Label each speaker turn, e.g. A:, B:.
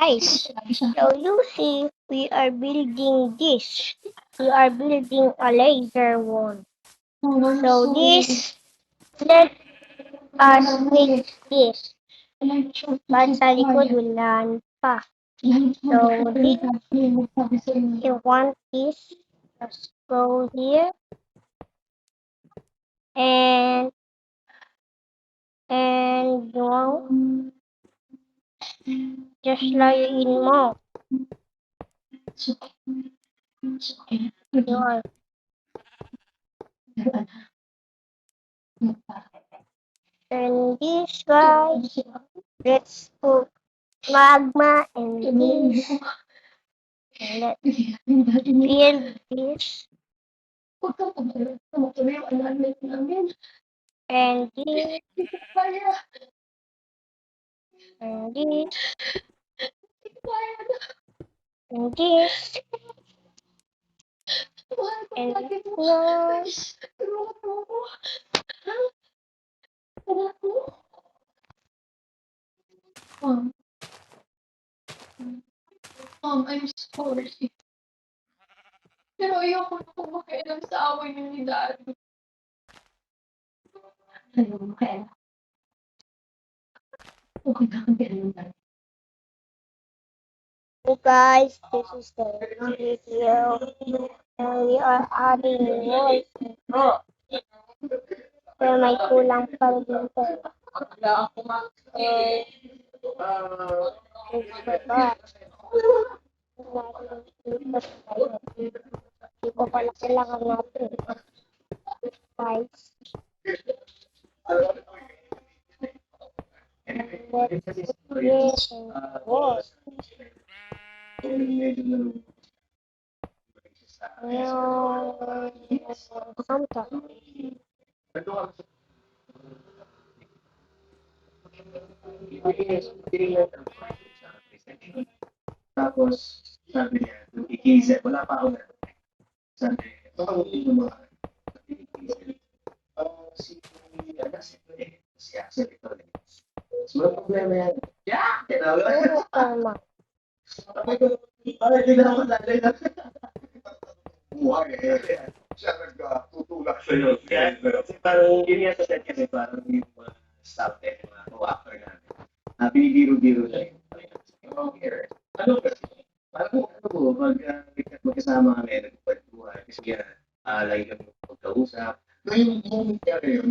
A: Guys, so you see, we are building this. We are building a laser wall. So this, let us fix this. But sa likod, wala pa. So this, you want this, let's go here. And wow, just layuin mo. Yun. And this guys, let's put magma and this. And let's build this. And this. And this. And this. And this.
B: I'm sorry. Pero ayoko na kumakialam sa away niyo ni Daddy. Ayaw mo kaya. Okay na kang kailan Daddy.
A: So guys, this is the video. And we are adding walls. Pero may kulang pa rin dito. Hindi ko pala kailangan natin. Guys. Let's put this in the wall.
C: Tapos, sabi niya, nung ikizet, wala pa ako na. Sabi, baka hindi mo mga si Axel ito rin. So, walang problema yan. Yeah!
A: Tama.
C: Sabi ko, parang hindi na ako lalay na. Siya nagtutulak sa'yo. Kasi parang yun nga sa set kasi parang yung mga staff eh, mga co-actor namin. Binibiro-biro na yun. Ano kasi? Parang magkasama kami, nagpagkuhan. Kasi yan, lagi kami magkausap. No, yung moment niya yun,